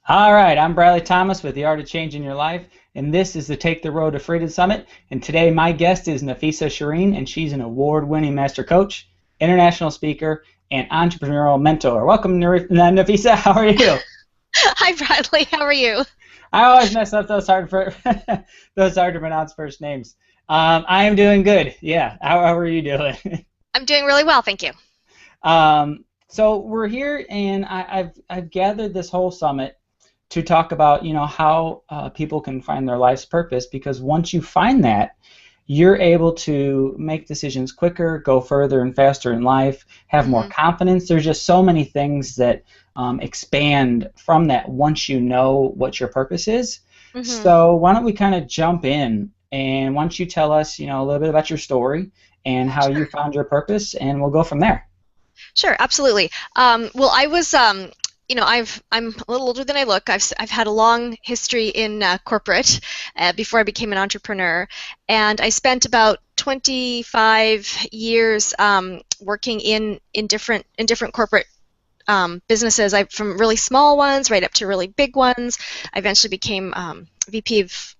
All right, I'm Bradley Thomas with the Art of Changing Your Life, and this is the Take the Road to Freedom Summit. And today, my guest is Nafissa Shireen, and she's an award-winning master coach, international speaker, and entrepreneurial mentor. Welcome, Nafissa. How are you? Hi, Bradley. How are you? I always mess up those those hard to pronounce first names. I am doing good. Yeah. How are you doing? I'm doing really well, thank you. So we're here, and I've gathered this whole summit to talk about how people can find their life's purpose, because once you find that, you're able to make decisions quicker, go further and faster in life, have more hmm confidence. There's just so many things that expand from that once you know what your purpose is. hmm So why don't we kind of jump in, and why don't you tell us a little bit about your story and how you Sure. found your purpose, and we'll go from there. Sure, absolutely. Well, I'm a little older than I look. I've had a long history in corporate before I became an entrepreneur, and I spent about 25 years working in different corporate businesses. From really small ones right up to really big ones. I eventually became VP of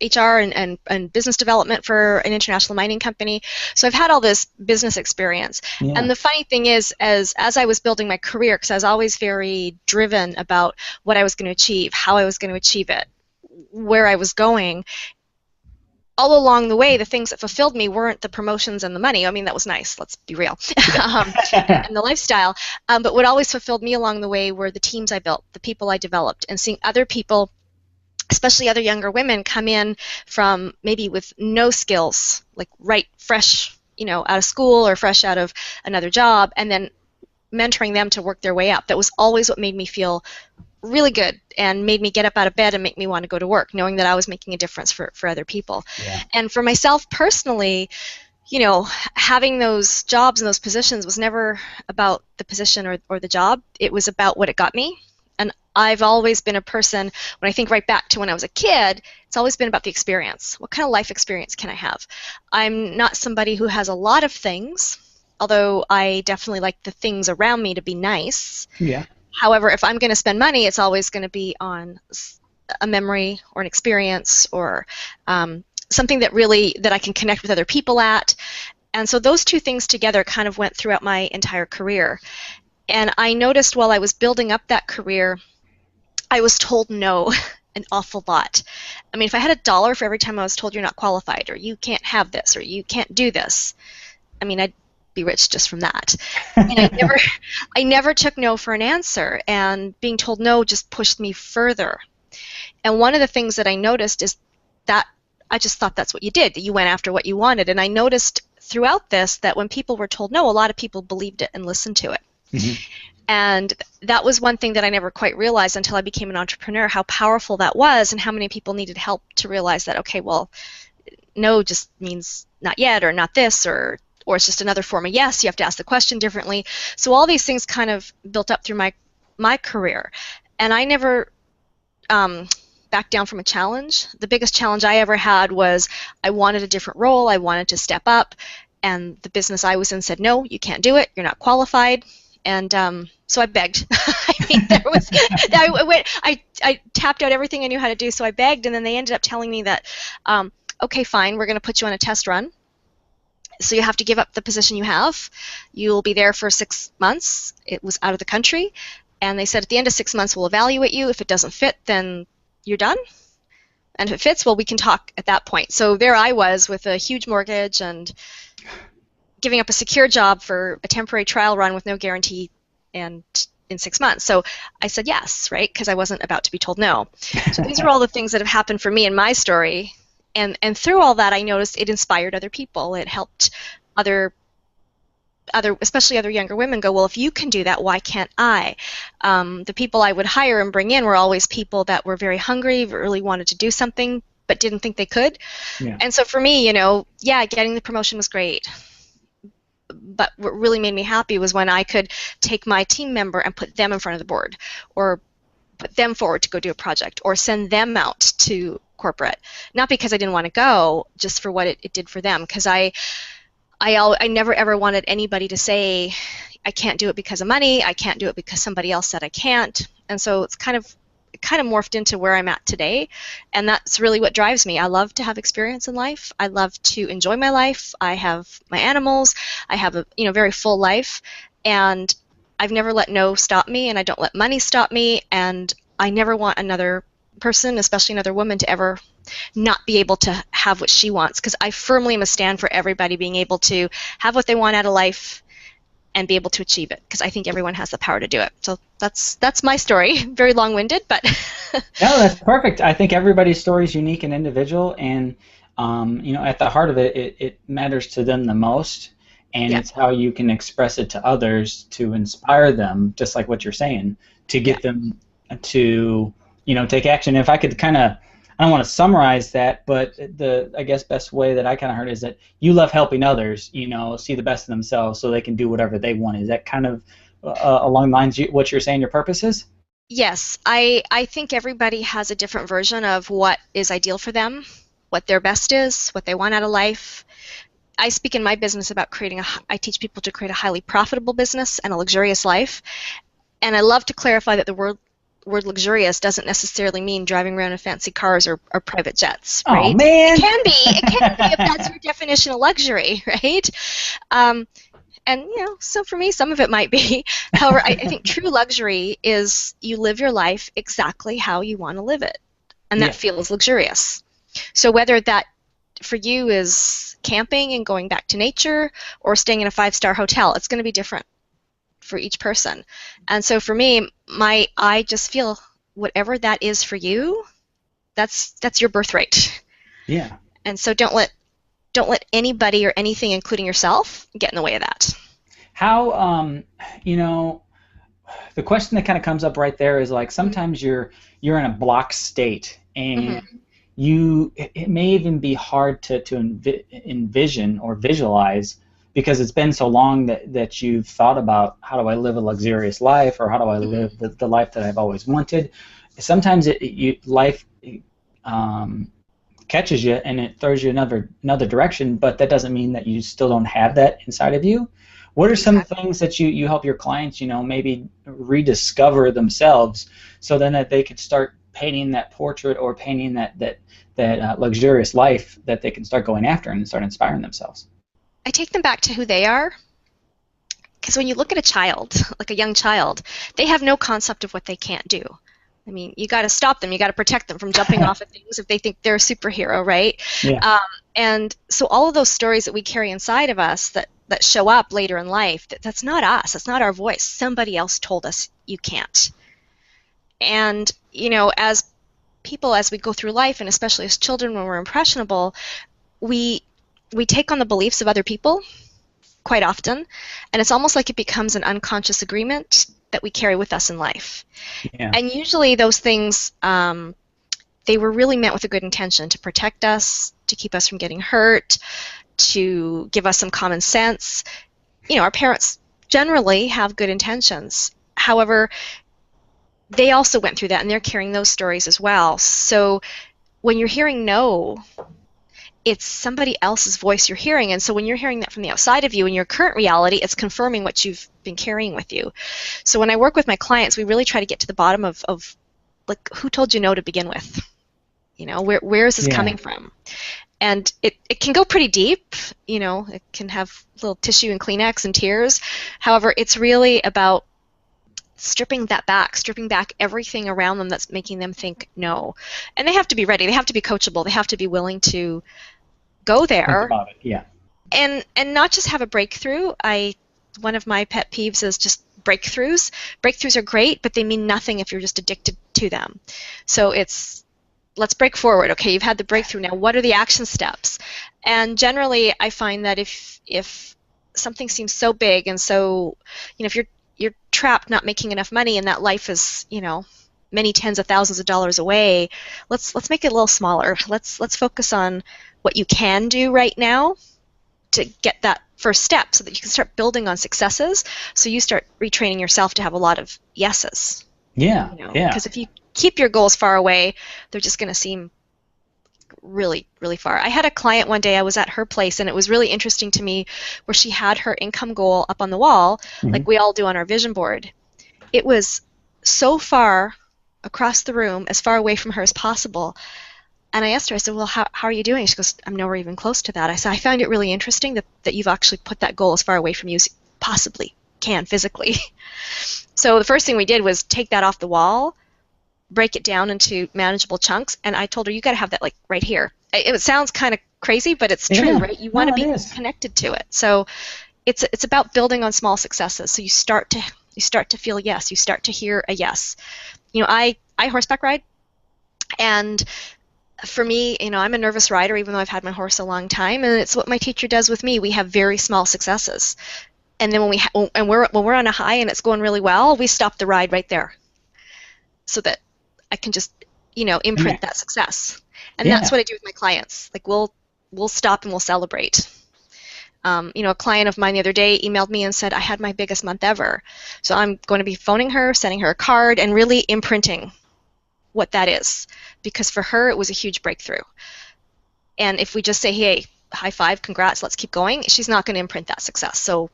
HR and business development for an international mining company. So I've had all this business experience. And Yeah. the funny thing is, as I was building my career, because I was always very driven about what I was going to achieve, how I was going to achieve it, where I was going, all along the way, the things that fulfilled me weren't the promotions and the money. I mean, that was nice, let's be real, and the lifestyle. But what always fulfilled me along the way were the teams I built, the people I developed, and seeing other people, especially other younger women, come in from maybe with no skills, like right fresh, out of school or fresh out of another job, and then mentoring them to work their way up. That was always what made me feel really good and made me get up out of bed and make me want to go to work, knowing that I was making a difference for other people. Yeah. And for myself personally, having those jobs and those positions was never about the position or the job. It was about what it got me. And I've always been a person, when I think right back to when I was a kid, it's always been about the experience. What kind of life experience can I have? I'm not somebody who has a lot of things, although I definitely like the things around me to be nice. Yeah. However, if I'm going to spend money, it's always going to be on a memory or an experience or something that I can connect with other people at. And so those two things together kind of went throughout my entire career. And I noticed while I was building up that career, I was told no an awful lot. I mean, if I had $1 for every time I was told you're not qualified, or you can't have this, or you can't do this, I mean, I'd be rich just from that. And I never took no for an answer, and being told no just pushed me further. And one of the things that I noticed is that I just thought that's what you did, that you went after what you wanted. And I noticed throughout this that when people were told no, a lot of people believed it and listened to it. Mhm. And that was one thing that I never quite realized until I became an entrepreneur, how powerful that was and how many people needed help to realize that, okay, well, no just means not yet or not this or it's just another form of yes. You have to ask the question differently. So all these things kind of built up through my career. And I never backed down from a challenge. The biggest challenge I ever had was I wanted a different role. I wanted to step up. And the business I was in said, no, you can't do it. You're not qualified. And so I begged. I mean, I tapped out everything I knew how to do, so I begged, and then they ended up telling me that, okay, fine, we're going to put you on a test run. So you have to give up the position you have. You'll be there for 6 months. It was out of the country. And they said at the end of 6 months, we'll evaluate you. If it doesn't fit, then you're done. And if it fits, well, we can talk at that point. So there I was with a huge mortgage and giving up a secure job for a temporary trial run with no guarantee and in 6 months. So I said yes, right? Because I wasn't about to be told no. So these are all the things that have happened for me in my story. And through all that, I noticed it inspired other people. It helped other especially other younger women go, well, if you can do that, why can't I? The people I would hire and bring in were always people that were very hungry, really wanted to do something, but didn't think they could. Yeah. And so for me, yeah, getting the promotion was great. But what really made me happy was when I could take my team member and put them in front of the board, or put them forward to go do a project, or send them out to corporate. Not because I didn't want to go, just for what it did for them. Because I never ever wanted anybody to say, I can't do it because of money, I can't do it because somebody else said I can't. And so it's kind of kind of morphed into where I'm at today, and that's really what drives me. I love to have experience in life. I love to enjoy my life. I have my animals. I have a very full life, and I've never let no stop me, and I don't let money stop me, and I never want another person, especially another woman, to ever not be able to have what she wants, because I firmly am a stand for everybody being able to have what they want out of life and be able to achieve it, because I think everyone has the power to do it. So that's my story. Very long-winded, but No, that's perfect. I think everybody's story is unique and individual, and at the heart of it, it matters to them the most, and yeah, it's how you can express it to others to inspire them, just like what you're saying, to yeah, get them to take action. If I could kind of, I don't want to summarize that, but the I guess best way that I kind of heard is that you love helping others, see the best of themselves so they can do whatever they want. Is that kind of along the lines what you're saying your purpose is? yes. I think everybody has a different version of what is ideal for them, what their best is, what they want out of life. I speak in my business about I teach people to create a highly profitable business and a luxurious life. And I love to clarify that the word luxurious doesn't necessarily mean driving around in fancy cars or private jets, Oh right? man. It can be if that's your definition of luxury, right? And so for me, some of it might be. However, I think true luxury is you live your life exactly how you want to live it, and that Yeah. feels luxurious. So whether that for you is camping and going back to nature or staying in a 5-star hotel, it's going to be different for each person. And so for me, I just feel whatever that is for you, that's your birthright. Yeah. And so don't let anybody or anything, including yourself, get in the way of that. How the question that kind of comes up right there is like sometimes you're in a block state and Mm-hmm. it may even be hard to envision or visualize because it's been so long that you've thought about how do I live a luxurious life or how do I live the life that I've always wanted. Sometimes life um, catches you and it throws you another direction, but that doesn't mean that you still don't have that inside of you. What are some Exactly. things that you help your clients, maybe rediscover themselves so then that they could start painting that portrait or painting that luxurious life that they can start going after and start inspiring themselves? I take them back to who they are, because when you look at a child, like a young child, they have no concept of what they can't do. I mean, you got to stop them. You got to protect them from jumping off of things if they think they're a superhero, right? Yeah. And so all of those stories that we carry inside of us that show up later in life, that's not us. That's not our voice. Somebody else told us you can't. And, as people, as we go through life, and especially as children when we're impressionable, we take on the beliefs of other people quite often, and it's almost like it becomes an unconscious agreement that we carry with us in life. Yeah. And usually those things, they were really meant with a good intention to protect us, to keep us from getting hurt, to give us some common sense. Our parents generally have good intentions. However, they also went through that, and they're carrying those stories as well. So when you're hearing no, it's somebody else's voice you're hearing, and so when you're hearing that from the outside of you in your current reality, it's confirming what you've been carrying with you. So when I work with my clients, we really try to get to the bottom of like, who told you no to begin with? Where is this Yeah. coming from? And it can go pretty deep. It can have little tissue and Kleenex and tears. However, it's really about stripping back everything around them that's making them think no. And they have to be ready. They have to be coachable. They have to be willing to go Think there about it. Yeah. and not just have a breakthrough. One of my pet peeves is just breakthroughs. Breakthroughs are great, but they mean nothing if you're just addicted to them. So let's break forward. Okay, you've had the breakthrough. Now, what are the action steps? And generally, I find that if something seems so big and so, if you're trapped not making enough money and that life is, many tens of thousands of dollars away, let's make it a little smaller. Let's focus on what you can do right now to get that first step so that you can start building on successes, so you start retraining yourself to have a lot of yeses. Yeah. Yeah. Because if you keep your goals far away, they're just going to seem really, really far. I had a client one day, I was at her place, and it was really interesting to me where she had her income goal up on the wall, Mhm. like we all do on our vision board. It was so far across the room, as far away from her as possible. And I asked her, I said, well, how are you doing? She goes, I'm nowhere even close to that. I said, I found it really interesting that you've actually put that goal as far away from you as you possibly can physically. So the first thing we did was take that off the wall, break it down into manageable chunks, and I told her, you got to have that like right here. It sounds kind of crazy, but it's true, right? You want to be connected to it. So it's about building on small successes. So you start to feel a yes. You start to hear a yes. You know, I horseback ride, and for me, you know, I'm a nervous rider, even though I've had my horse a long time, and it's what my teacher does with me. We have very small successes, and then when we're on a high and it's going really well, we stop the ride right there, so that I can just, you know, imprint that success. And that's what I do with my clients. Like we'll stop and we'll celebrate. You know, a client of mine the other day emailed me and said, I had my biggest month ever. So I'm going to be phoning her, sending her a card, and really imprinting what that is. Because for her, it was a huge breakthrough. And if we just say, hey, high five, congrats, let's keep going, she's not going to imprint that success. So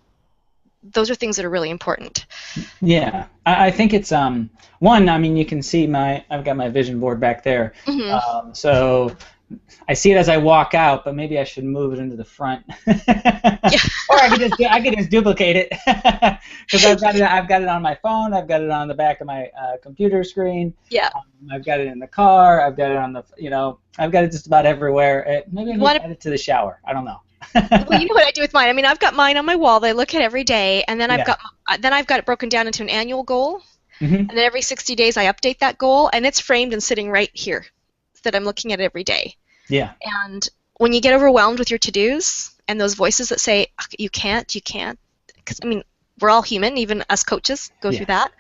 those are things that are really important. Yeah, I think it's one. I mean, you can see I've got my vision board back there. Mm-hmm. So I see it as I walk out, but maybe I should move it into the front, or I could just duplicate it because I've got it on my phone. I've got it on the back of my computer screen. Yeah. I've got it in the car. I've got it on I've got it just about everywhere. Maybe I can add it to the shower. I don't know. Well, you know what I do with mine? I mean, I've got mine on my wall that I look at every day, and then I've got it broken down into an annual goal, and then every 60 days I update that goal, and it's framed and sitting right here, so that I'm looking at it every day. Yeah. And when you get overwhelmed with your to-dos and those voices that say you can't, because I mean we're all human, even us coaches go through that.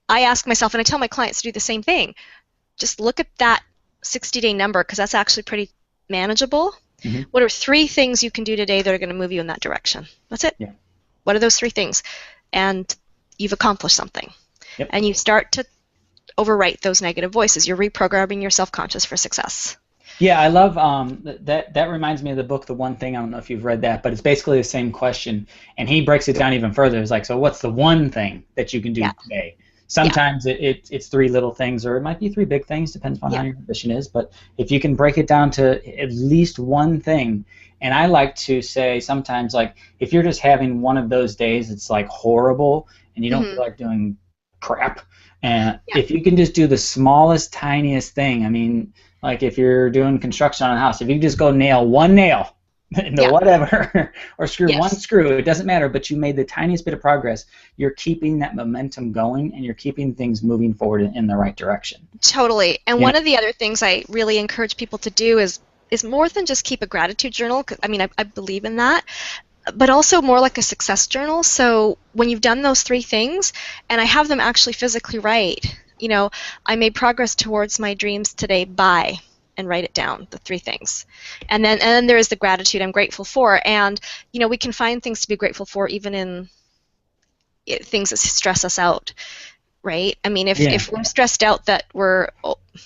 I ask myself, and I tell my clients to do the same thing. Just look at that 60-day number, because that's actually pretty manageable. Mm-hmm. What are 3 things you can do today that are going to move you in that direction? That's it. Yeah. What are those 3 things? And you've accomplished something. Yep. And you start to overwrite those negative voices. You're reprogramming your self-conscious for success. Yeah, I love that reminds me of the book The One Thing. I don't know if you've read that, but it's basically the same question, and he breaks it down even further. It's like, so what's the one thing that you can do today? Sometimes it's 3 little things, or it might be 3 big things, depends on how your ambition is. But if you can break it down to at least one thing, and I like to say sometimes, like, if you're just having one of those days, it's like horrible, and you don't feel like doing crap, and if you can just do the smallest, tiniest thing, I mean, like if you're doing construction on a house, if you just go nail one nail into whatever, or screw one screw, it doesn't matter, but you made the tiniest bit of progress, you're keeping that momentum going, and you're keeping things moving forward in the right direction. Totally. And one of the other things I really encourage people to do is more than just keep a gratitude journal, 'cause, I mean, I believe in that, but also more like a success journal. So when you've done those 3 things, and I have them actually physically write, you know, I made progress towards my dreams today by, and write it down, the 3 things. And then there is the gratitude I'm grateful for. And, you know, we can find things to be grateful for even in things that stress us out, right? I mean, if we're stressed out that we're,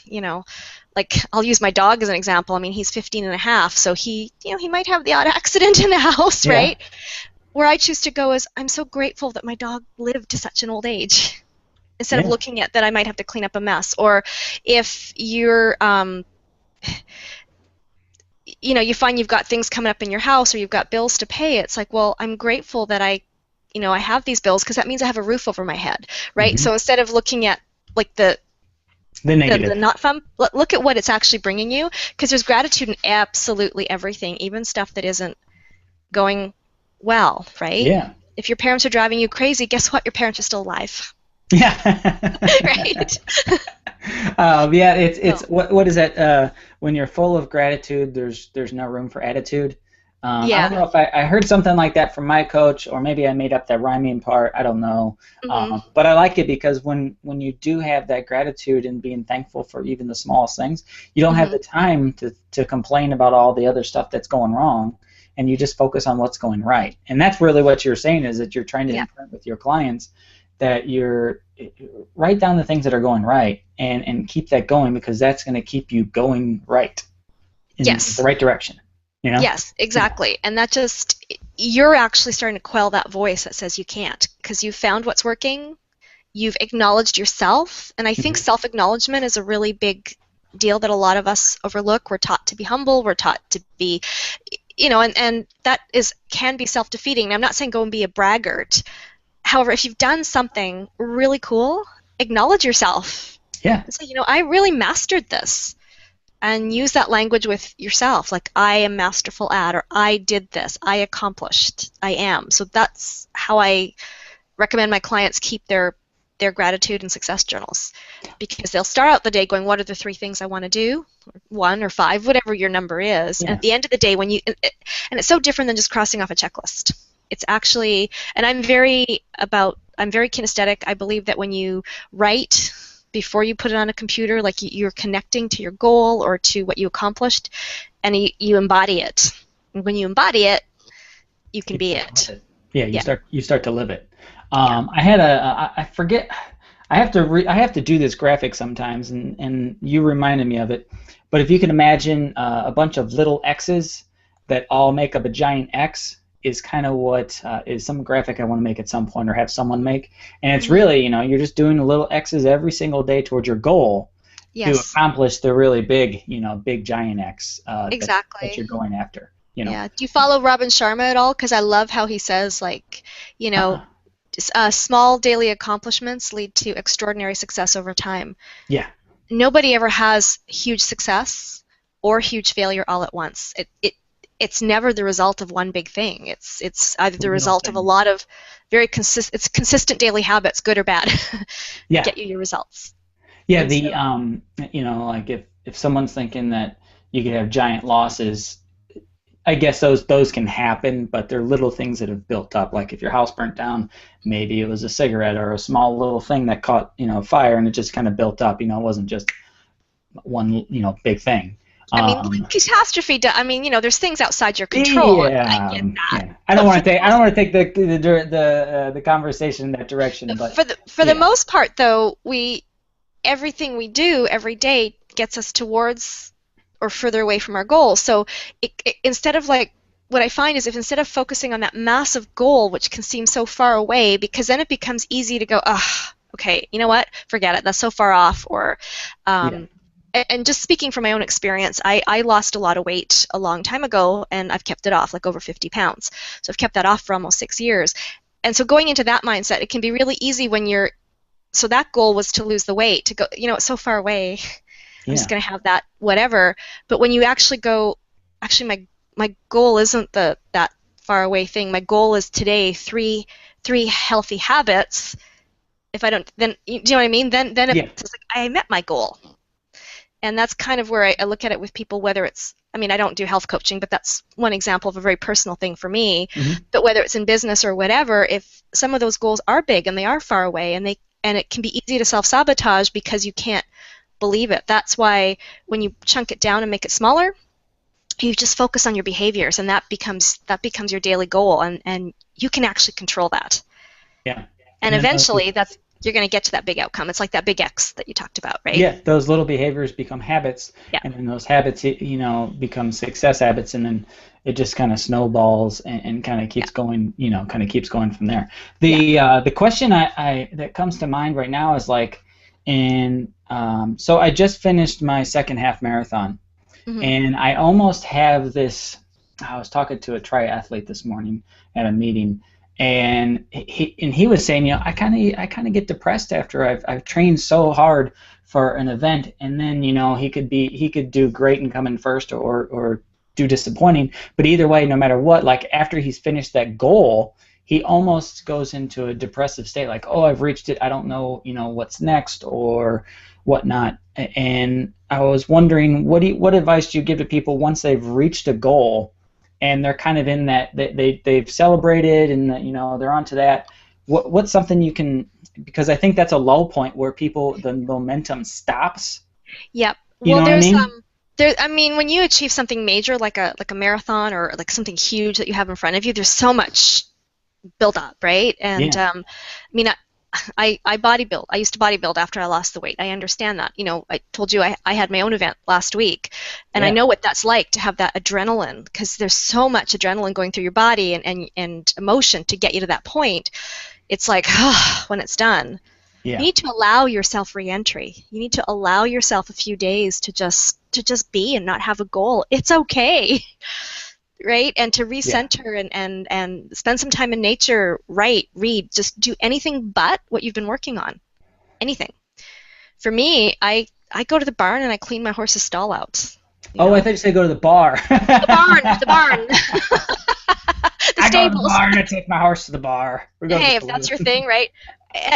you know, like I'll use my dog as an example. I mean, he's 15 and a half, so he might have the odd accident in the house, right? Where I choose to go is, I'm so grateful that my dog lived to such an old age, instead of looking at that I might have to clean up a mess. Or if you're, you know, you find you've got things coming up in your house, or you've got bills to pay, it's like, well, I'm grateful that I have these bills, because that means I have a roof over my head, right? So instead of looking at like the negative, the not fun, look at what it's actually bringing you, because there's gratitude in absolutely everything, even stuff that isn't going well, right? Yeah. If your parents are driving you crazy, guess what? Your parents are still alive. Yeah. Right. It's what is that? When you're full of gratitude, there's no room for attitude. I don't know if I heard something like that from my coach, or maybe I made up that rhyming part. I don't know. But I like it, because when you do have that gratitude and being thankful for even the smallest things, you don't have the time to complain about all the other stuff that's going wrong, and you just focus on what's going right. And that's really what you're saying, is that you're trying to imprint with your clients that you're write down the things that are going right, and keep that going, because that's going to keep you going right in the right direction. You know? Yes, exactly. And that just, you're actually starting to quell that voice that says you can't, because you found what's working, you've acknowledged yourself. And I think Mhm. self-acknowledgement is a really big deal that a lot of us overlook. We're taught to be humble. We're taught to be, and that can be self-defeating. And I'm not saying go and be a braggart. However, if you've done something really cool, acknowledge yourself. Yeah. And say, I really mastered this. And use that language with yourself, like I am masterful at, or I did this, I accomplished, I am. So that's how I recommend my clients keep their gratitude and success journals, because they'll start out the day going, what are the 3 things I want to do, or 1 or 5, whatever your number is. And Yeah. at the end of the day, and it's so different than just crossing off a checklist. It's actually, and I'm very kinesthetic. I believe that when you write before you put it on a computer, like you're connecting to your goal or to what you accomplished, and you embody it. And when you embody it, you can be it. Yeah, Yeah. you start to live it. I forget. I have to do this graphic sometimes, and you reminded me of it. But if you can imagine a bunch of little X's that all make up a giant X, is kind of what is some graphic I want to make at some point or have someone make. And it's really, you're just doing the little X's every single day towards your goal to Yes. accomplish the really big, big giant X Exactly. that you're going after. Yeah. Do you follow Robin Sharma at all? Because I love how he says, like, small daily accomplishments lead to extraordinary success over time. Yeah. Nobody ever has huge success or huge failure all at once. It's never the result of one big thing. It's either the result of a lot of very consistent daily habits, good or bad, Yeah. get you your results. Yeah, And like if someone's thinking that you could have giant losses, I guess those can happen, but they're little things that have built up. Like if your house burnt down, maybe it was a cigarette or a small little thing that caught, fire, and it just kind of built up. It wasn't just one, big thing. catastrophe. There's things outside your control. Yeah, I get that. yeah. I don't want to take the conversation in that direction, but for the most part, though, everything we do every day gets us towards or further away from our goal. So instead of what I find is, if instead of focusing on that massive goal, which can seem so far away, because then it becomes easy to go, okay, you know what, forget it, that's so far off. Or and just speaking from my own experience, I lost a lot of weight a long time ago, and I've kept it off, like over 50 pounds. So I've kept that off for almost 6 years. And so going into that mindset, it can be really easy when so that goal was to lose the weight, to go, it's so far away. I'm just going to have that, whatever. But when you actually go, my goal isn't that far away thing. My goal is today 3 healthy habits. If I don't, then, do you know what I mean? Then it's like I met my goal. And that's kind of where I look at it with people, whether it's, I don't do health coaching, but that's one example of a very personal thing for me. Mm-hmm. But whether it's in business or whatever, if some of those goals are big and they are far away, and it can be easy to self-sabotage because you can't believe it. That's why when you chunk it down and make it smaller, you just focus on your behaviors, and that becomes your daily goal, and you can actually control that. Yeah. And eventually you're going to get to that big outcome. It's like that big X that you talked about, right? Yeah, those little behaviors become habits, Yeah. and then those habits, become success habits, and then it just kind of snowballs and kind of keeps going, kind of keeps going from there. The question that comes to mind right now is so I just finished my second half marathon, and I almost have this. I was talking to a triathlete this morning at a meeting. And he was saying, I kind of get depressed after I've trained so hard for an event, and then he could do great and come in first or do disappointing, but either way, no matter what, like after he's finished that goal, he almost goes into a depressive state, like, oh, I've reached it, I don't know, what's next or whatnot. And I was wondering, what advice do you give to people once they've reached a goal? And they're kind of in that they've celebrated, and they're onto that. What's something you can, because I think that's a low point where the momentum stops. Yep. You know what I mean? When you achieve something major like a marathon or like something huge that you have in front of you, there's so much build up, right? And I bodybuild. I used to bodybuild after I lost the weight. I understand that. I told you I had my own event last week, and I know what that's like to have that adrenaline, because there's so much adrenaline going through your body and emotion to get you to that point. It's like, when it's done. You Yeah. need to allow yourself reentry. You need to allow yourself a few days to just be and not have a goal. It's okay, right? And to Yeah. recenter and spend some time in nature, write, read, just do anything but what you've been working on. Anything. For me, I go to the barn and I clean my horse's stall out. You Oh, I know, thought you said go to the bar. the barn, the I go to the stables. bar and I take my horse to the bar. We go to the Hey, if that's your saloon. thing, right?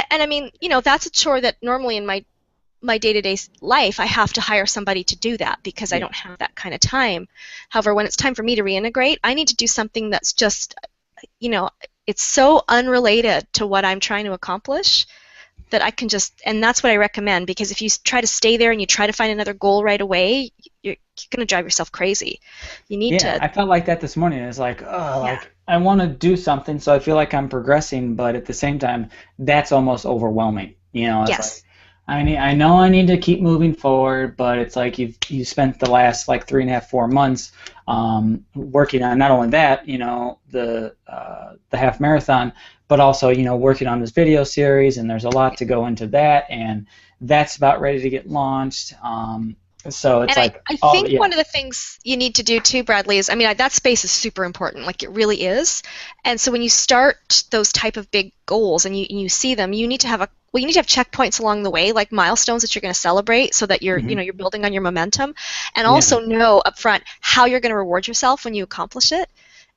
And I mean, that's a chore that normally in my day-to-day life I have to hire somebody to do that because I Yeah. don't have that kind of time. However, when it's time for me to reintegrate, I need to do something that's just, you know, it's so unrelated to what I'm trying to accomplish that I can just, and that's what I recommend, because if you try to stay there and you try to find another goal right away, you're going to drive yourself crazy. You need Yeah, to, I felt like that this morning. It's like, oh, yeah, like I want to do something, so I feel like I'm progressing, but at the same time, that's almost overwhelming. It's like yes. I know I need to keep moving forward, but it's like you spent the last like 3.5, 4 months working on not only that, the half marathon, but also working on this video series, and there's a lot to go into that, and that's about ready to get launched. So it's And I, like, I oh think yeah. one of the things you need to do too, Bradley, is, I mean, that space is super important, like it really is. And so when you start those type of big goals and you see them, you need to have checkpoints along the way, like milestones that you're going to celebrate, so that Hmm. you're building on your momentum, and Yeah. also know upfront how you're going to reward yourself when you accomplish it,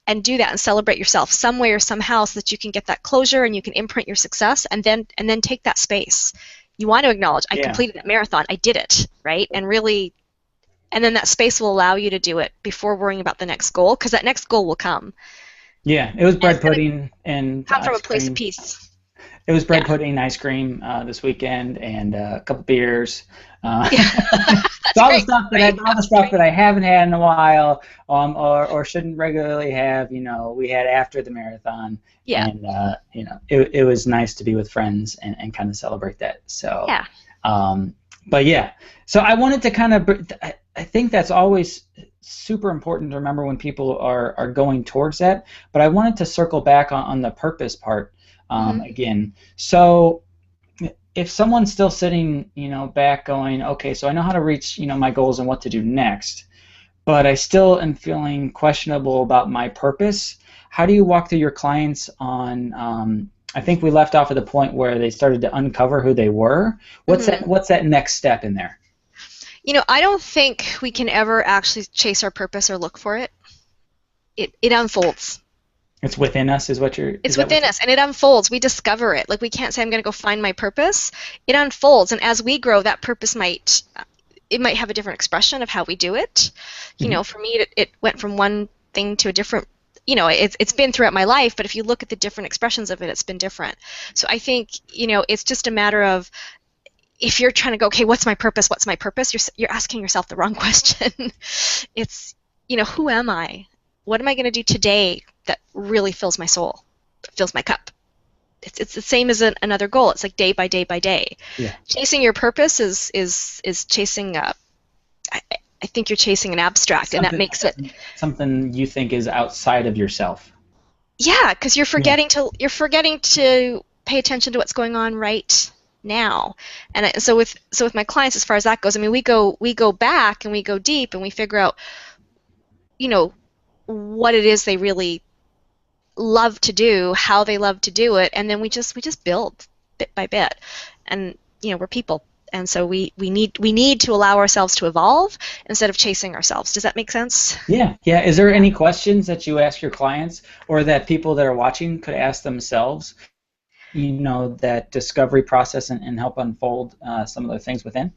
and do that and celebrate yourself some way or somehow so that you can get that closure and you can imprint your success, and then take that space. You want to acknowledge, I Yeah. completed that marathon, I did it, right? And really, and then that space will allow you to do it before worrying about the next goal, because that next goal will come, Yeah, it was and bread it's going to pudding and come from a ice place of cream. peace. It was bread Yeah. pudding, ice cream this weekend, and a couple beers. Yeah. So That's all the great. stuff that Right. I haven't had in a while, or shouldn't regularly have. We had after the marathon, Yeah. and it was nice to be with friends and kind of celebrate that. So, Yeah. um, but yeah, so I wanted to kind of, I think that's always super important to remember when people are going towards that. But I wanted to circle back on the purpose part Hmm. again. So if someone's still sitting, back going, okay, so I know how to reach, my goals and what to do next, but I still am feeling questionable about my purpose. How do you walk through your clients on? I think we left off at the point where they started to uncover who they were. What's that? Hmm. What's that next step in there? I don't think we can ever actually chase our purpose or look for it. It unfolds. It's within us, is what you're. Is It's that what within you're? us, and it unfolds. We discover it. Like, we can't say I'm going to go find my purpose. It unfolds, and as we grow, that purpose might have a different expression of how we do it. Mm-hmm. For me, it went from one thing to a different. It's been throughout my life, but if you look at the different expressions of it, it's been different. So I think it's just a matter of, if you're trying to go, okay, what's my purpose? What's my purpose? You're asking yourself the wrong question. It's, who am I? What am I going to do today that really fills my soul, fills my cup? It's the same as another goal. It's like day by day by day. Yeah. Chasing your purpose is chasing a. I, I think you're chasing an abstract, and that Something, makes it, something you think is outside of yourself. yeah, because you're Yeah. forgetting to pay attention to what's going on right now. And so with my clients, as far as that goes, I mean, we go back and we go deep and we figure out, you know what it is they really love to do, how they love to do it, and then we just build bit by bit. And we're people, and so we need to allow ourselves to evolve instead of chasing ourselves. Does that make sense? Yeah, yeah. Is there Yeah. any questions that you ask your clients or that people that are watching could ask themselves, that discovery process and help unfold some of the things within?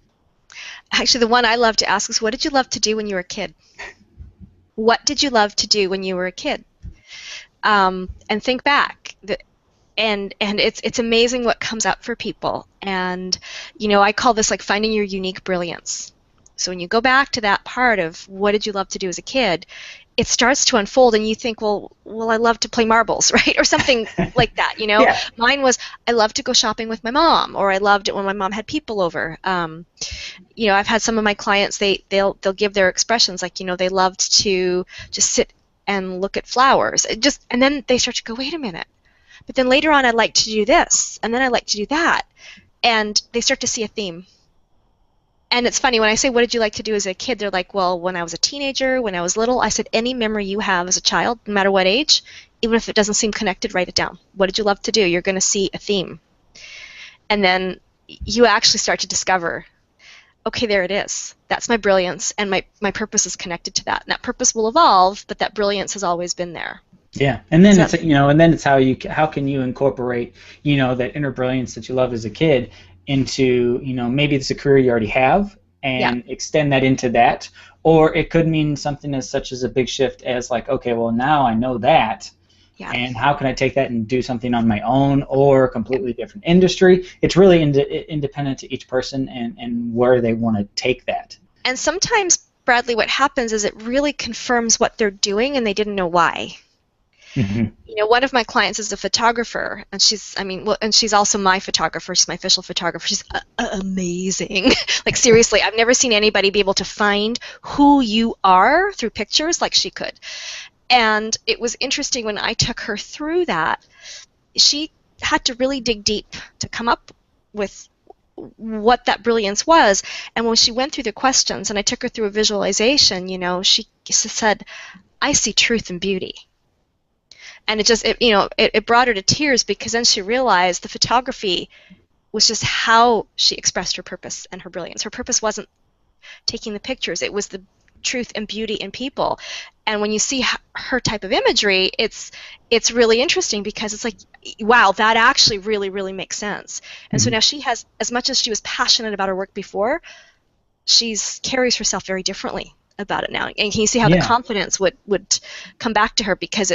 Actually, the one I love to ask is, what did you love to do when you were a kid? What did you love to do when you were a kid? And think back. And it's amazing what comes up for people. And I call this like finding your unique brilliance. So when you go back to that part of what did you love to do as a kid, it starts to unfold, and you think, well, I love to play marbles, right, or something like that. Yeah. Mine was, I loved to go shopping with my mom, or I loved it when my mom had people over. I've had some of my clients, they'll give their expressions, like, they loved to just sit and look at flowers. And then they start to go, wait a minute. But then later on, I'd like to do this, and then I'd like to do that. and they start to see a theme. And it's funny, when I say, what did you like to do as a kid? They're like, well, when I was a teenager, when I was little. I said, any memory you have as a child, no matter what age, even if it doesn't seem connected, write it down. What did you love to do? You're going to see a theme. And then you actually start to discover, okay, there it is. That's my brilliance, and my purpose is connected to that. And that purpose will evolve, but that brilliance has always been there. Yeah, and then it's how can you incorporate that inner brilliance that you love as a kid into maybe it's a career you already have and extend that into that, or it could mean something as such as a big shift as like, okay, well now I know that, and how can I take that and do something on my own or a completely different industry? It's really independent to each person and where they want to take that. And sometimes, Bradley, what happens is it really confirms what they're doing and they didn't know why. Mm-hmm. One of my clients is a photographer, and she's also my photographer. She's my official photographer. She's amazing. Like, seriously, I've never seen anybody be able to find who you are through pictures like she could. And it was interesting when I took her through that. She had to really dig deep to come up with what that brilliance was. And when she went through the questions, and I took her through a visualization, she said, I see truth and beauty. And it brought her to tears, because then she realized the photography was just how she expressed her purpose and her brilliance. Her purpose wasn't taking the pictures. It was the truth and beauty in people. And when you see her type of imagery, it's really interesting, because it's like, wow, that actually really, really makes sense. And so now she has, as much as she was passionate about her work before, she's carries herself very differently about it now. And can you see how the confidence would come back to her, because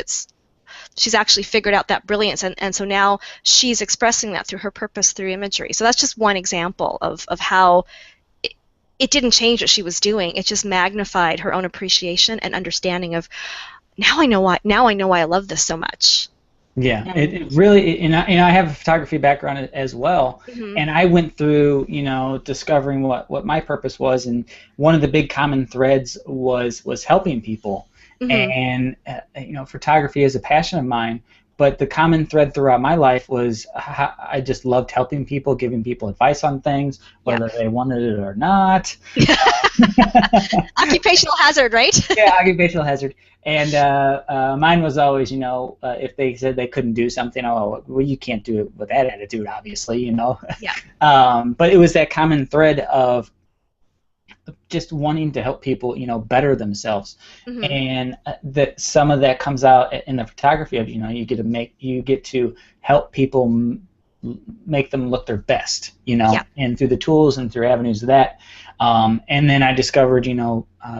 she's actually figured out that brilliance, and so now she's expressing that through her purpose, through imagery. So that's just one example of how it didn't change what she was doing. It just magnified her own appreciation and understanding of, now I know why I love this so much. Yeah, it really, and I have a photography background as well, and I went through, discovering what my purpose was, and one of the big common threads was helping people. And photography is a passion of mine, but the common thread throughout my life was I just loved helping people, giving people advice on things, whether they wanted it or not. Occupational hazard, right? Yeah, occupational hazard. And mine was always, if they said they couldn't do something, well, you can't do it with that attitude, obviously, Yeah. But it was that common thread of just wanting to help people, better themselves, and that some of that comes out in the photography of, you get to help people make them look their best, and through the tools and through avenues of that, and then I discovered,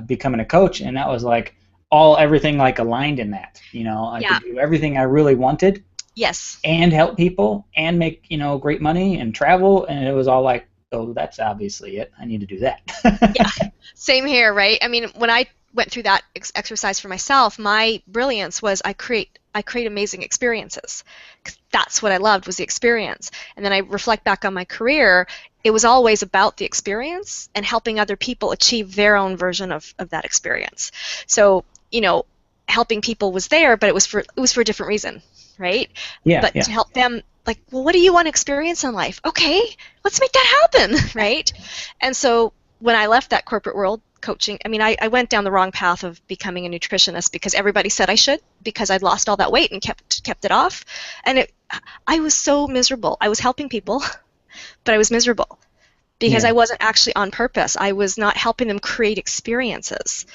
becoming a coach, and that was like everything like aligned in that, I could do everything I really wanted, and help people and make great money and travel, and it was all like, oh, that's obviously it. I need to do that. Yeah, same here, right? I mean, when I went through that exercise for myself, my brilliance was I create amazing experiences. 'Cause that's what I loved, was the experience. And then I reflect back on my career, it was always about the experience and helping other people achieve their own version of that experience. So, helping people was there, but it was for a different reason, right? Yeah. But to help them, like, well, what do you want to experience in life? Okay, let's make that happen, right? And so when I left that corporate world coaching, I mean, I went down the wrong path of becoming a nutritionist because everybody said I should, because I'd lost all that weight and kept it off. And I was so miserable. I was helping people, but I was miserable because I wasn't actually on purpose. I was not helping them create experiences,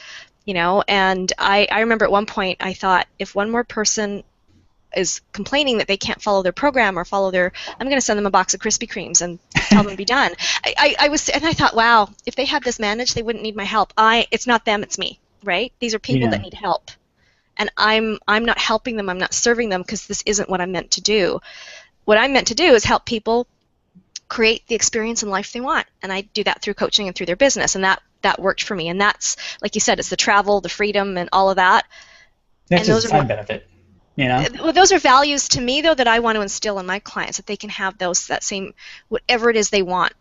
and I remember at one point I thought, if one more person is complaining that they can't follow their program or I'm going to send them a box of Krispy Kremes and tell them to be done. And I thought, wow, if they had this managed, they wouldn't need my help. It's not them, it's me, right? These are people that need help. And I'm not helping them, I'm not serving them, because this isn't what I'm meant to do. What I'm meant to do is help people create the experience in life they want. And I do that through coaching and through their business. And that worked for me. And that's, like you said, it's the travel, the freedom, and all of that. That's just a side benefit. Well, those are values to me, though, that I want to instill in my clients, that they can have that same, whatever it is they want,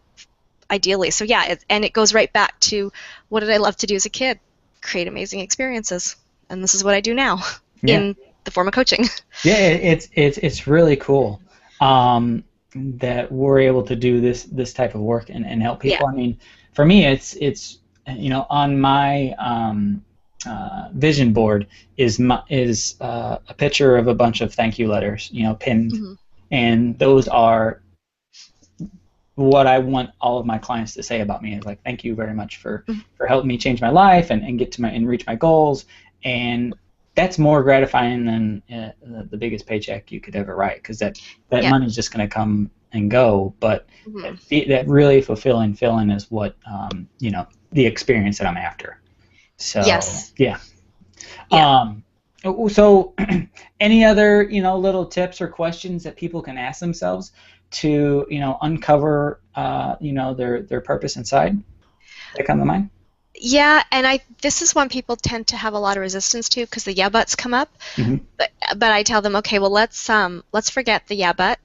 ideally. So yeah, and it goes right back to, what did I love to do as a kid? Create amazing experiences, and this is what I do now in the form of coaching. Yeah, it's really cool. that we're able to do this type of work and help Yeah. people. I mean, for me, it's on my vision board is a picture of a bunch of thank you letters, pinned, Hmm. and those are what I want all of my clients to say about me is like, thank you very much for helping me change my life and get to and reach my goals. And that's more gratifying than the biggest paycheck you could ever write, because that Yeah. money's just going to come and go. But Hmm. that really fulfilling feeling is what the experience that I'm after. So Yes. yeah. Yeah. Um, so any other little tips or questions that people can ask themselves to uncover their purpose inside that come to mind? Yeah, and this is one people tend to have a lot of resistance to because the yeah buts come up. Hmm. But I tell them, okay, well let's forget the yeah but.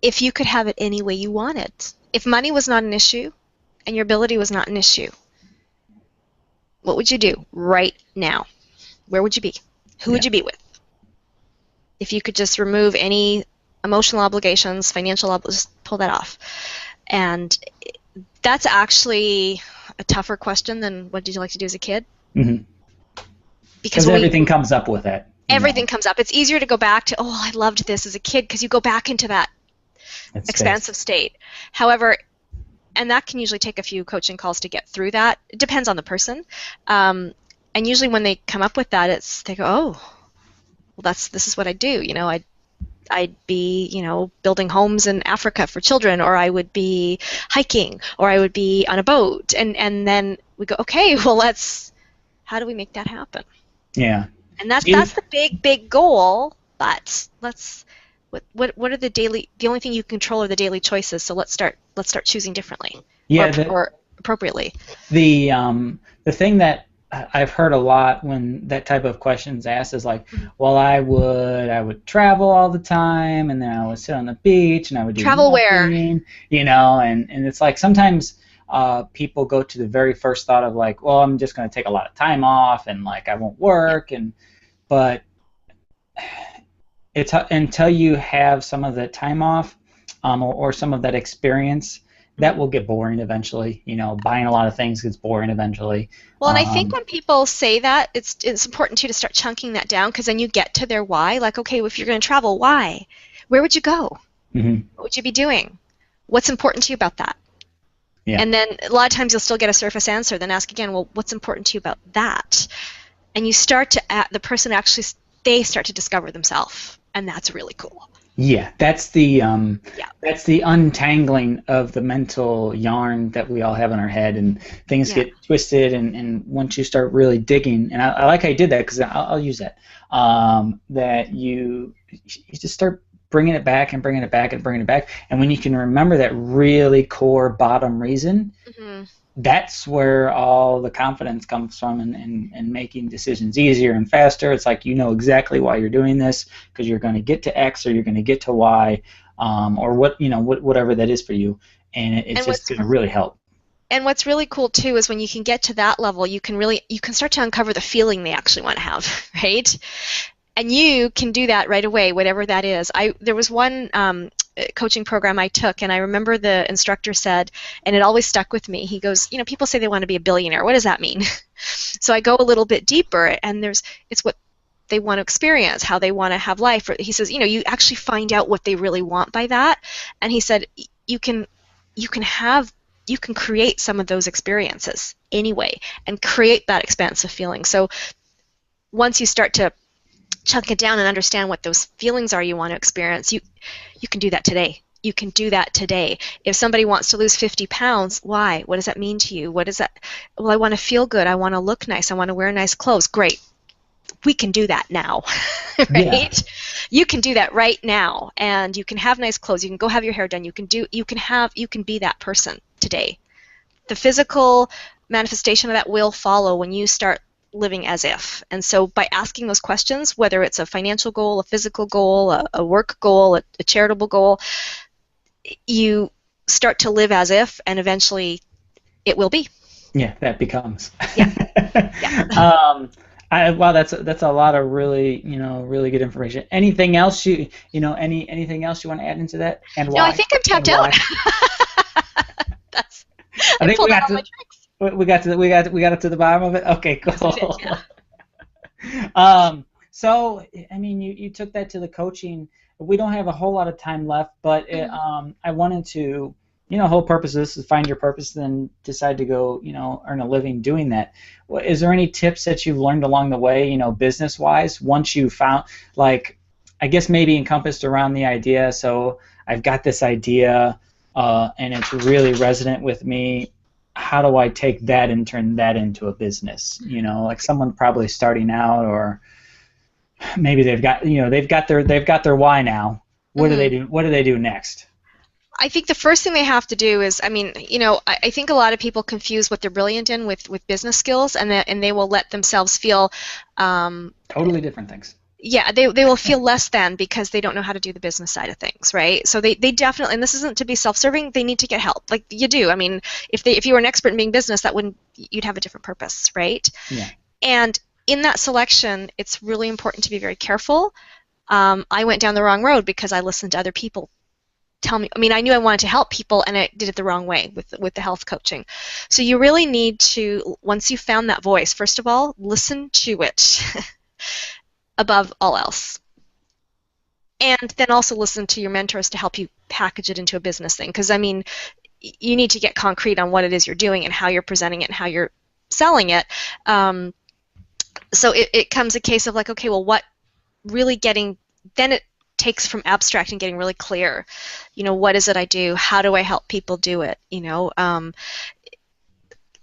If you could have it any way you wanted, if money was not an issue and your ability was not an issue, what would you do right now? Where would you be? Who would Yeah. you be with? If you could just remove any emotional obligations, financial obligations, pull that off. And that's actually a tougher question than what did you like to do as a kid? Hmm. Because Because when we everything comes up with that. everything comes up, it's easier to go back to, oh, I loved this as a kid because you go back into that That expansive space. state. However, and that can usually take a few coaching calls to get through that. It depends on the person. And usually when they come up with that, they go, oh, well, this is what I do. I'd be, building homes in Africa for children, or I would be hiking, or I would be on a boat. And then we go, okay, well, how do we make that happen? Yeah. And that's You, the big goal, but what are the only thing you control are the daily choices, so let's start choosing differently yeah. or appropriately. The thing that I've heard a lot when that type of question is asked is like, Mhm. well, I would travel all the time, and then I would sit on the beach, and I would do Travel where? nothing, and it's like sometimes people go to the very first thought of like, well, I'm just going to take a lot of time off, and like I won't Yeah. work, but it's until you have some of the time off, or some of that experience, that Mhm. will get boring eventually. Buying a lot of things gets boring eventually. Well, and I think when people say that, it's important too to start chunking that down because then you get to their why. Like, okay, if you're going to travel, why? Where would you go? Mhm. What would you be doing? What's important to you about that? Yeah. And then a lot of times you'll still get a surface answer. Then ask again, well, what's important to you about that? And you start to the person actually they start to discover themselves, and that's really cool. Yeah, Yeah. that's the untangling of the mental yarn that we all have in our head, and things Yeah. get twisted. And once you start really digging, and I like how you did that, because I'll use that. That you just start bringing it back and bringing it back and bringing it back, and when you can remember that really core bottom reason, Hmm. that's where all the confidence comes from, and making decisions easier and faster. It's like exactly why you're doing this, because you're going to get to X or you're going to get to Y, or whatever that is for you, and it's And just what's going to really help. and what's really cool too is when you can get to that level, you can start to uncover the feeling they actually want to have, right? And you can do that right away, whatever that is. There was one coaching program I took, and I remember the instructor said, and it always stuck with me. He goes, people say they want to be a billionaire. What does that mean? So I go a little bit deeper, and it's what they want to experience, how they want to have life. He says, you actually find out what they really want by that, and he said, you can you can have you can create some of those experiences anyway, and create that expansive feeling. So once you start to chunk it down and understand what those feelings are you want to experience, you can do that today. You can do that today. If somebody wants to lose 50 pounds, why? What does that mean to you? What is that? Well, I want to feel good. I want to look nice. I want to wear nice clothes. Great. We can do that now, Yeah, right? You can do that right now, and you can have nice clothes. You can go have your hair done. You can be that person today. The physical manifestation of that will follow when you start living as if. And so by asking those questions, whether it's a financial goal, a physical goal, a work goal, a charitable goal, you start to live as if, and eventually it will be. yeah, that becomes. Yeah, yeah. um, Wow, that's a lot of really, really good information. Anything else anything else you want to add into that, and No, I why? think I'm And tapped out. why? That's I I think we pulled out got all my to tricks. we got it to the bottom of it. Okay, Yes, we did. Yeah. cool. So I mean, you took that to the coaching. We don't have a whole lot of time left, but Mhm. I wanted to, whole purpose of this is find your purpose, then decide to go, earn a living doing that. Is there any tips that you've learned along the way, business wise, once you found, like, I guess maybe encompassed around the idea? So I've got this idea, and it's really resonant with me. How do I take that and turn that into a business? Like someone probably starting out, or maybe they've got their why now. What do they Mhm. do? What do they do next? I think the first thing they have to do is, I mean, I think a lot of people confuse what they're brilliant in with business skills, and they will let themselves feel, um, Totally different things. yeah, they will feel less than because they don't know how to do the business side of things, right? So they definitely, and this isn't to be self-serving, they need to get help. Like you do. I mean, if you were an expert in being business, that wouldn't you'd have a different purpose, right? Yeah. And in that selection, it's really important to be very careful. I went down the wrong road because I listened to other people tell me. I mean, I knew I wanted to help people, and I did it the wrong way with the health coaching. So you really need to, once you found that voice, first of all, listen to it above all else. And then also listen to your mentors to help you package it into a business thing. Because, I mean, you need to get concrete on what it is you're doing and how you're presenting it and how you're selling it. So it comes a case of like, okay, well, what really getting, then it takes from abstract and getting really clear. What is it I do? How do I help people do it?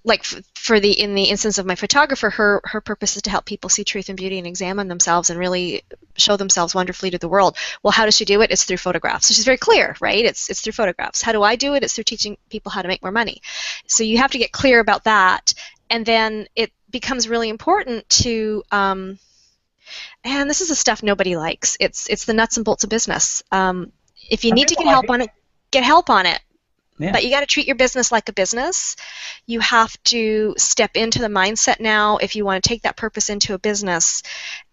Like for the in the instance of my photographer, her purpose is to help people see truth and beauty and examine themselves and really show themselves wonderfully to the world. Well, how does she do it? It's through photographs. So she's very clear, right? It's through photographs. How do I do it? It's through teaching people how to make more money. So you have to get clear about that, and then it becomes really important to and this is the stuff nobody likes. It's the nuts and bolts of business. If you Some need to people get like help it. on it, get help on it. Yeah. But you got to treat your business like a business. You have to step into the mindset now if you want to take that purpose into a business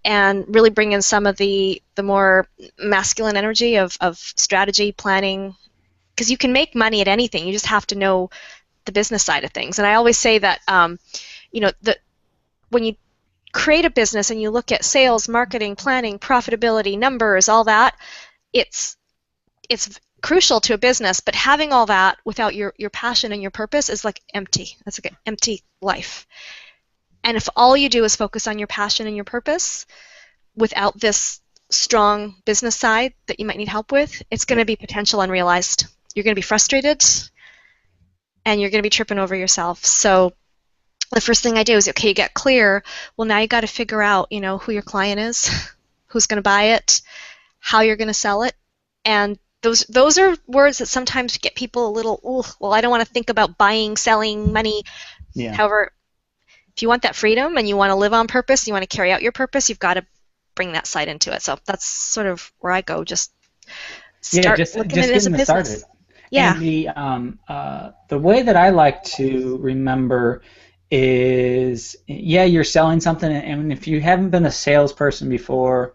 and really bring in some of the more masculine energy of strategy, planning, because you can make money at anything. You just have to know the business side of things. And I always say that that when you create a business and you look at sales, marketing, planning, profitability, numbers, all that, it's it's crucial to a business, but having all that without your passion and your purpose is like empty. That's like an empty life. And if all you do is focus on your passion and your purpose without this strong business side that you might need help with, it's going Yeah. to be potential unrealized. You're going to be frustrated and you're going to be tripping over yourself. So the first thing I do is, okay, you get clear. Well, now you got to figure out, who your client is, who's going to buy it, how you're going to sell it, and those are words that sometimes get people a little, ooh, well, I don't want to think about buying, selling, money. Yeah. However, if you want that freedom and you want to live on purpose, you want to carry out your purpose, you've got to bring that side into it. So that's sort of where I go. Just Yeah. start looking at Just it as a getting it started. business. Yeah. And the way that I like to remember is, yeah, you're selling something, and if you haven't been a salesperson before,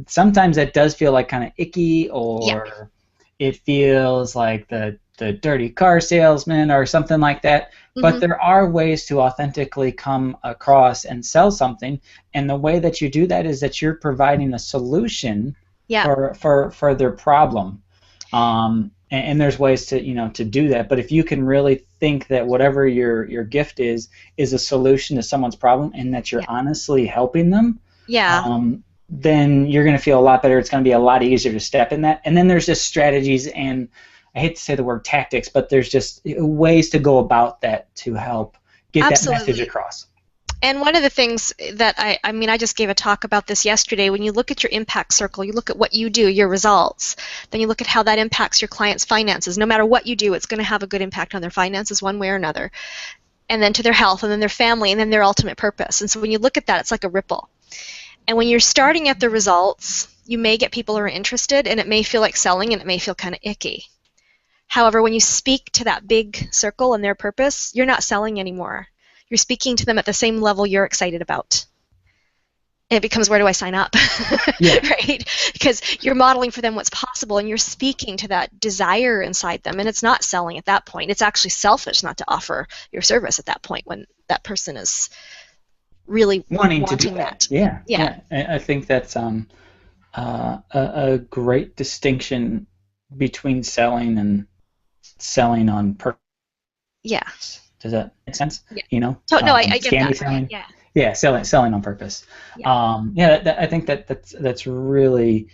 sometimes that does feel like kind of icky, Yeah. or it feels like the dirty car salesman or something like that. But Hmm. there are ways to authentically come across and sell something, and the way that you do that is that you're providing a solution Yeah. for their problem. And there's ways to to do that. But if you can really think that whatever your gift is a solution to someone's problem, and that you're Yeah. honestly helping them, Yeah. then you're going to feel a lot better. It's going to be a lot easier to step in that. And then there's just strategies, and I hate to say the word tactics, but there's just ways to go about that to help get that message Absolutely. across. And one of the things that I mean, I just gave a talk about this yesterday. When you look at your impact circle, you look at what you do, your results, then you look at how that impacts your client's finances. No matter what you do, it's going to have a good impact on their finances one way or another, and then to their health, and then their family, and then their ultimate purpose. And so when you look at that, it's like a ripple. And when you're starting at the results, you may get people who are interested, and it may feel like selling, and it may feel kind of icky. However, when you speak to that big circle and their purpose, you're not selling anymore. You're speaking to them at the same level you're excited about. it becomes, where do I sign up? Yeah. Right? Because you're modeling for them what's possible, and you're speaking to that desire inside them, and it's not selling at that point. It's actually selfish not to offer your service at that point when that person is really Wanting to do wanting that. that. Yeah. Yeah, Yeah. I think that's a great distinction between selling and selling on purpose. yeah, Does that make sense? yeah. You know, So no, I get candy that part. selling. Yeah, Yeah, selling on purpose. yeah. Yeah, I think that's really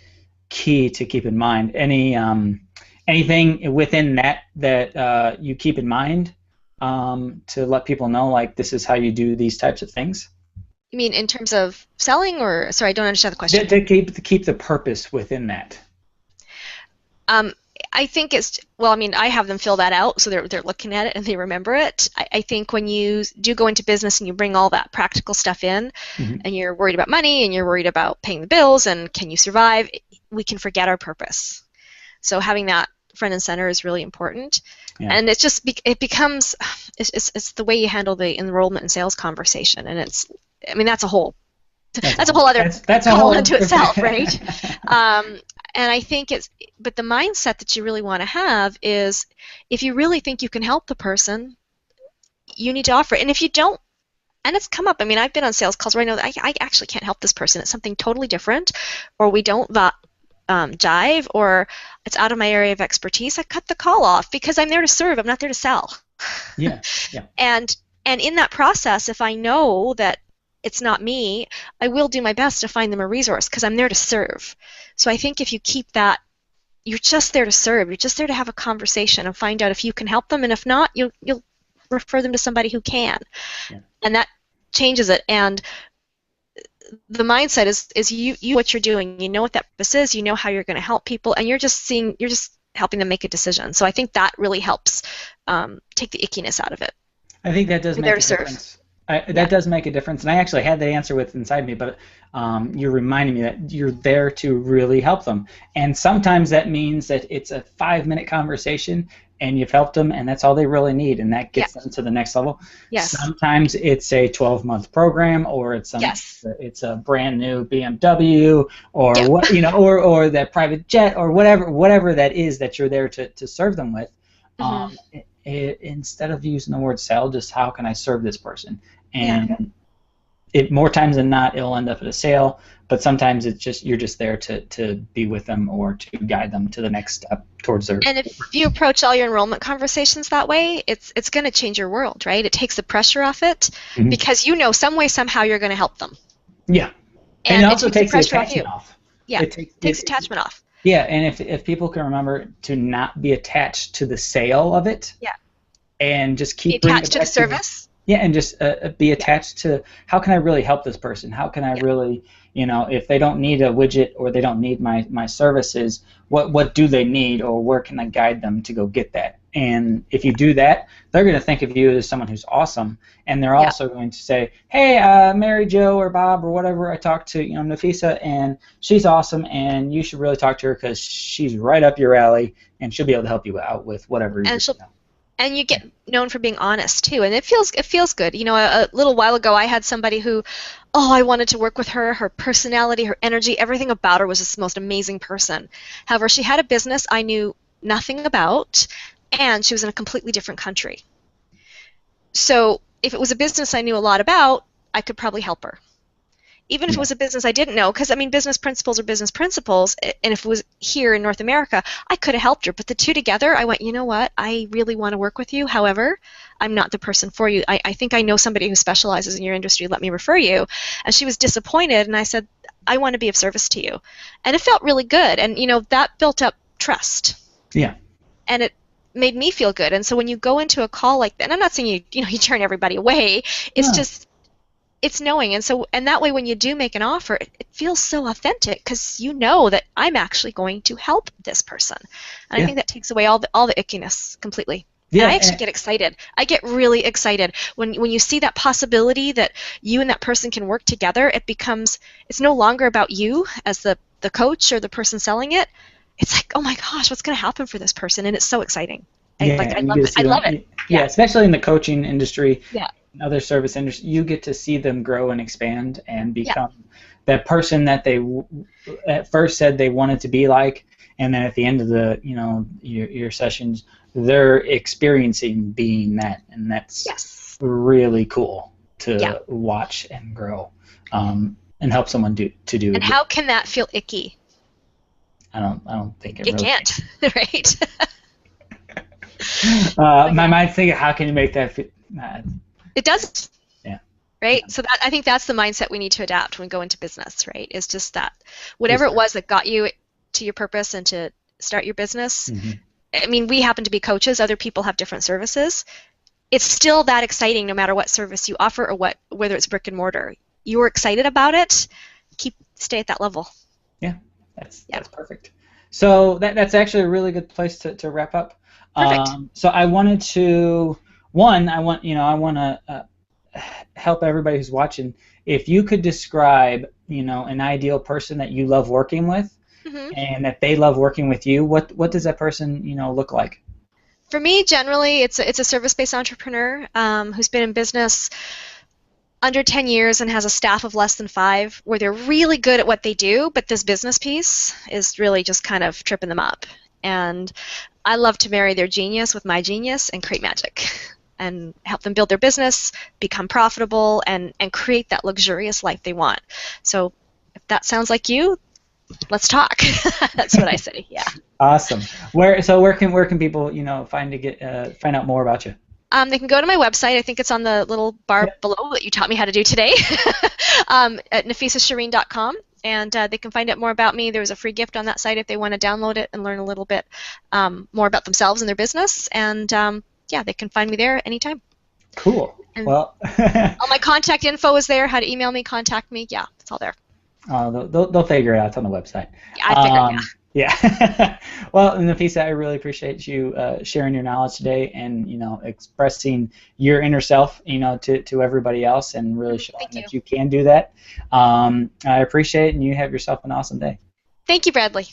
key to keep in mind. Anything within that you keep in mind to let people know, like, this is how you do these types of things. You mean in terms of selling, or sorry, I don't understand the question. To keep the purpose within that. Um, I think it's, well, I mean, I have them fill that out, so they're looking at it and they remember it. I think when you do go into business and you bring all that practical stuff in, Mm-hmm. and you're worried about money and you're worried about paying the bills and can you survive, we can forget our purpose. So having that front and center is really important. Yeah. And it's just, it becomes, it's the way you handle the enrollment and sales conversation, and it's, I mean, that's a whole other that's a call whole unto itself, right? And I think but the mindset that you really want to have is, if you really think you can help the person, you need to offer it. And if you don't, and it's come up, I mean, I've been on sales calls where I know that I actually can't help this person. It's something totally different, or we don't jive, or it's out of my area of expertise. I cut the call off because I'm there to serve. I'm not there to sell. Yeah, yeah. And in that process, if I know that it's not me, I will do my best to find them a resource because I'm there to serve. So I think if you keep that, you're just there to serve. You're just there to have a conversation and find out if you can help them, and if not, you'll refer them to somebody who can. Yeah. And that changes it. And the mindset is you what you're doing. You know what that purpose is. You know how you're going to help people, and you're just helping them make a decision. So I think that really helps take the ickiness out of it. I think that does make a difference. That does make a difference, and I actually had that answer inside me, but you're reminding me that you're there to really help them. And sometimes that means that it's a 5-minute conversation, and you've helped them, and that's all they really need, and that gets them to the next level. Yes. Sometimes it's a 12-month program, or it's a brand new BMW, or or that private jet, or whatever that is that you're there to serve them with. Mm-hmm. Instead of using the word sell, just how can I serve this person? And more times than not, it'll end up at a sale, but sometimes it's just you're just there to be with them or to guide them to the next step towards their. And if you approach all your enrollment conversations that way, it's going to change your world, right? It takes the pressure off it, mm-hmm. because you know some way, somehow you're going to help them. Yeah. And it also takes the attachment off. Yeah, it takes attachment off. Yeah, and if people can remember to not be attached to the sale of it. Yeah. And just keep be attached to the service. And just be attached to how can I really help this person? How can I really, if they don't need a widget or they don't need my services, what do they need, or where can I guide them to go get that? And if you do that, they're going to think of you as someone who's awesome, and they're also going to say, hey, Mary Jo or Bob or whatever, I talked to Nafissa, and she's awesome, and you should really talk to her because she's right up your alley, and she'll be able to help you out with whatever you do. And you get known for being honest too, and it feels good. A little while ago, I had somebody who, I wanted to work with her. Her personality, her energy, everything about her was just the most amazing person. However, she had a business I knew nothing about, and she was in a completely different country. So if it was a business I knew a lot about, I could probably help her. Even if it was a business I didn't know, because, business principles are business principles, and if it was here in North America, I could have helped her. But the two together, I went, you know what, I really want to work with you. However, I'm not the person for you. I think I know somebody who specializes in your industry. Let me refer you. And she was disappointed, and I said, I want to be of service to you. And it felt really good. And, that built up trust. Yeah. And it made me feel good. And so when you go into a call like that, and I'm not saying you turn everybody away. It's just... it's knowing, and that way when you do make an offer, it feels so authentic because you know that I'm actually going to help this person, and I think that takes away all the ickiness completely. Yeah, and I actually get excited. I get really excited when you see that possibility that you and that person can work together. It's no longer about you as the coach or the person selling it. It's like, oh my gosh, what's going to happen for this person, and it's so exciting. I love it. Yeah, especially in the coaching industry. Yeah. Other service industries, you get to see them grow and expand and become that person that they at first said they wanted to be like, and then at the end of the your sessions, they're experiencing being that, and that's Yes. really cool Yeah. to watch and grow, and help someone do And it. how can that feel icky? I don't think it It really. can't, right? My mind's thinking, how can you make that feel? It does. Yeah. Right? Yeah. So that, I think that's the mindset we need to adapt when we go into business, right? Is just that whatever it was that got you to your purpose and to start your business. Mm-hmm. I mean, we happen to be coaches. Other people have different services. It's still that exciting no matter what service you offer or whether it's brick and mortar. You're excited about it. Stay at that level. Yeah, that's perfect. So that's actually a really good place to wrap up. Perfect. So I wanted to I want to help everybody who's watching. If you could describe an ideal person that you love working with, Mm-hmm. and that they love working with you, what does that person look like? For me, generally, it's a service-based entrepreneur who's been in business under 10 years and has a staff of less than 5, where they're really good at what they do, but this business piece is really just kind of tripping them up. And I love to marry their genius with my genius and create magic and help them build their business, become profitable, and create that luxurious life they want. So if that sounds like you, let's talk. That's what I say. Yeah. Awesome. Where can people find out more about you? They can go to my website. I think it's on the little bar below that you taught me how to do today, at nafissashireen.com. And they can find out more about me. There's a free gift on that site if they want to download it and learn a little bit more about themselves and their business. And they can find me there anytime. Cool. And well, all my contact info is there. How to email me, contact me. Yeah, it's all there. They'll figure it out. It's on the website. Yeah, I figured. Yeah. Well, Nafissa, I really appreciate you sharing your knowledge today and expressing your inner self to everybody else and really showing that you can do that. I appreciate it, and you have yourself an awesome day. Thank you, Bradley.